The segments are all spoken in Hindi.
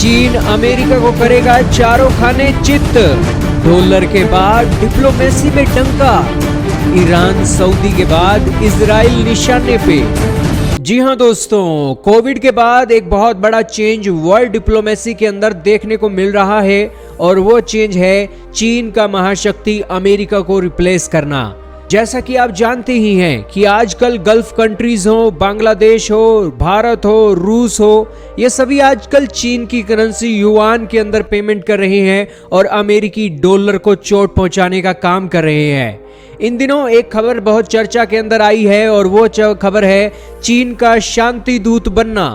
चीन अमेरिका को करेगा चारों खाने चित। डॉलर के बाद डिप्लोमेसी में डंका। ईरान सऊदी के बाद इजराइल निशाने पे। जी हां दोस्तों, कोविड के बाद एक बहुत बड़ा चेंज वर्ल्ड डिप्लोमेसी के अंदर देखने को मिल रहा है और वो चेंज है चीन का महाशक्ति अमेरिका को रिप्लेस करना। जैसा कि आप जानते ही हैं कि आजकल गल्फ कंट्रीज हो, बांग्लादेश हो, भारत हो, रूस हो, ये सभी आजकल चीन की करेंसी युआन के अंदर पेमेंट कर रहे हैं और अमेरिकी डॉलर को चोट पहुंचाने का काम कर रहे हैं। इन दिनों एक खबर बहुत चर्चा के अंदर आई है और वो खबर है चीन का शांति दूत बनना।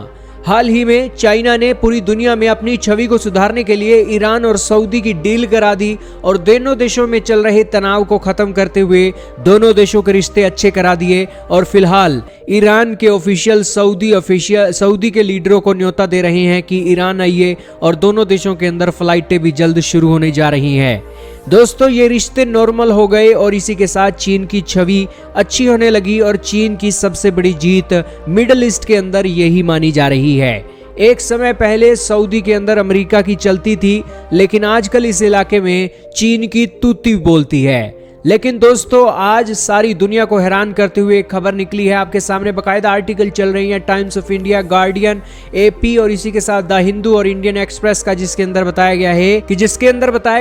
हाल ही में चाइना ने पूरी दुनिया में अपनी छवि को सुधारने के लिए ईरान और सऊदी की डील करा दी और दोनों देशों में चल रहे तनाव को खत्म करते हुए दोनों देशों के रिश्ते अच्छे करा दिए। और फिलहाल ईरान के ऑफिशियल सऊदी के लीडरों को न्योता दे रहे हैं कि ईरान आइए और दोनों देशों के अंदर फ्लाइटें भी जल्द शुरू होने जा रही हैं। दोस्तों, ये रिश्ते नॉर्मल हो गए और इसी के साथ चीन की छवि अच्छी होने लगी और चीन की सबसे बड़ी जीत मिडिल ईस्ट के अंदर यही मानी जा रही है। एक समय पहले सऊदी के अंदर अमेरिका की चलती थी, लेकिन आजकल इस इलाके में चीन की तूती बोलती है। लेकिन दोस्तों, आज सारी दुनिया को हैरान करते हुए एक खबर निकली है आपके सामने। बाकायदा आर्टिकल चल रही है times of India, guardian, AP और इसी के साथ द हिंदू और इंडियन एक्सप्रेस का, जिसके अंदर बताया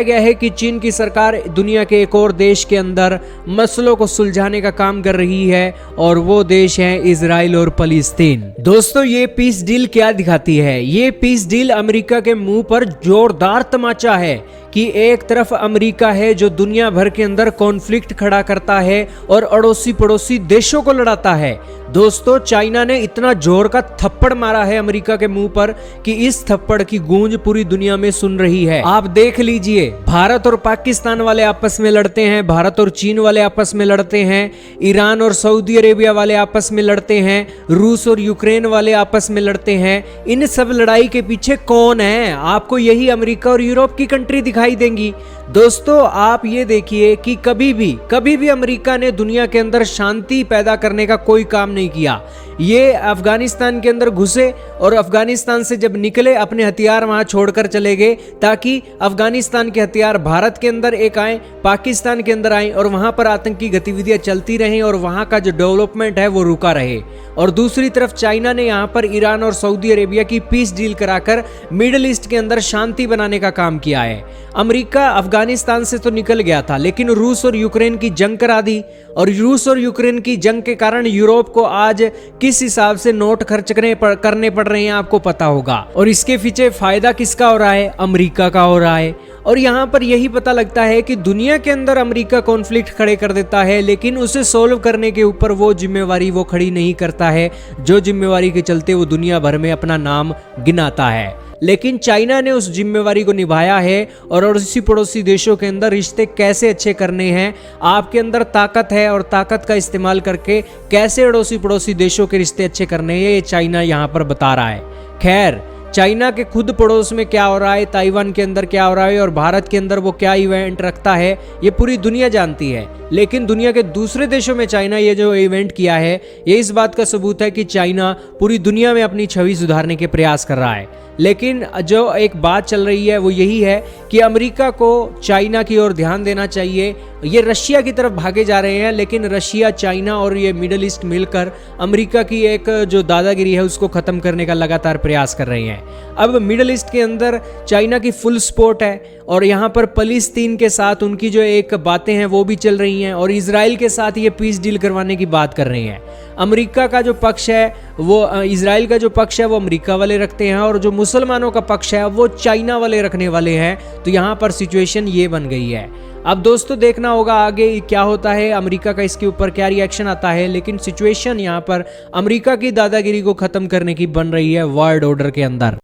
गया है कि चीन की सरकार दुनिया के एक और देश के अंदर मसलों को सुलझाने का काम कर रही है और वो देश है इजराइल और फलस्तीन। दोस्तों, ये पीस डील क्या दिखाती है? ये पीस डील अमेरिका के मुंह पर जोरदार तमाचा है कि एक तरफ अमेरिका है जो दुनिया भर के अंदर कॉन्फ्लिक्ट खड़ा करता है और अड़ोसी पड़ोसी देशों को लड़ाता है। दोस्तों, चाइना ने इतना जोर का थप्पड़ मारा है अमेरिका के मुंह पर कि इस थप्पड़ की गूंज पूरी दुनिया में सुन रही है। आप देख लीजिए, भारत और पाकिस्तान वाले आपस में लड़ते हैं, भारत और चीन वाले आपस में लड़ते हैं, ईरान और सऊदी अरेबिया वाले आपस में लड़ते हैं, रूस और यूक्रेन वाले आपस में लड़ते हैं। इन सब लड़ाई के पीछे कौन है? आपको यही अमेरिका और यूरोप की कंट्री दिखाई देंगी। दोस्तों, आप ये देखिए कि कभी भी अमेरिका ने दुनिया के अंदर शांति पैदा करने का कोई काम नहीं किया। ये अफगानिस्तान के अंदर घुसे और अफगानिस्तान से जब निकले अपने हथियार वहां छोड़कर चले गए ताकि अफगानिस्तान के हथियार भारत के अंदर एक आए, पाकिस्तान के अंदर आए और वहां पर आतंकी गतिविधियां चलती रहें और वहां का जो डेवलपमेंट है वो रुका रहे। और दूसरी तरफ चाइना ने यहां पर ईरान और सऊदी अरेबिया की पीस डील कराकर मिडिल ईस्ट के अंदर शांति बनाने का काम किया है। अमेरिका अफगानिस्तान से तो निकल गया था, लेकिन रूस और यूक्रेन की जंग करा दी और रूस और यूक्रेन की जंग के कारण यूरोप को आज किस हिसाब से नोट खर्च करने पड़ रहे हैं आपको पता होगा। और इसके पीछे फायदा किसका हो रहा है? अमेरिका का हो रहा है। और यहाँ पर यही पता लगता है कि दुनिया के अंदर अमेरिका कॉन्फ्लिक्ट खड़े कर देता है, लेकिन उसे सोल्व करने के ऊपर वो जिम्मेवारी वो खड़ी नहीं करता है जो जिम्मेवारी के चलते वो दुनिया भर में अपना नाम गिनाता है। लेकिन चाइना ने उस जिम्मेवारी को निभाया है और अड़ोसी पड़ोसी देशों के अंदर रिश्ते कैसे अच्छे करने हैं, आपके अंदर ताकत है और ताकत का इस्तेमाल करके कैसे अड़ोसी पड़ोसी देशों के रिश्ते अच्छे करने हैं, ये चाइना यहाँ पर बता रहा है। खैर, चाइना के खुद पड़ोस में क्या हो रहा है, ताइवान के अंदर क्या हो रहा है और भारत के अंदर वो क्या इवेंट रखता है, ये पूरी दुनिया जानती है। लेकिन दुनिया के दूसरे देशों में चाइना ये जो इवेंट किया है, ये इस बात का सबूत है कि चाइना पूरी दुनिया में अपनी छवि सुधारने के प्रयास कर रहा है। लेकिन जो एक बात चल रही है वो यही है कि अमेरिका को चाइना की ओर ध्यान देना चाहिए। ये रशिया की तरफ भागे जा रहे हैं, लेकिन रशिया, चाइना और ये मिडिल ईस्ट मिलकर अमेरिका की एक जो दादागिरी है उसको खत्म करने का लगातार प्रयास कर रहे हैं। अब मिडिल ईस्ट के अंदर चाइना की फुल सपोर्ट है और यहाँ पर फलस्तीन के साथ उनकी जो एक बातें हैं वो भी चल रही हैं और इजराइल के साथ ये पीस डील करवाने की बात कर रहे हैं। अमेरिका का जो पक्ष है वो इजराइल का जो पक्ष है वो अमेरिका वाले रखते हैं और जो मुसलमानों का पक्ष है वो चाइना वाले रखने वाले हैं। तो यहाँ पर सिचुएशन ये बन गई है। अब दोस्तों, देखना होगा आगे क्या होता है, अमेरिका का इसके ऊपर क्या रिएक्शन आता है। लेकिन सिचुएशन यहाँ पर अमेरिका की दादागिरी को खत्म करने की बन रही है वर्ल्ड ऑर्डर के अंदर।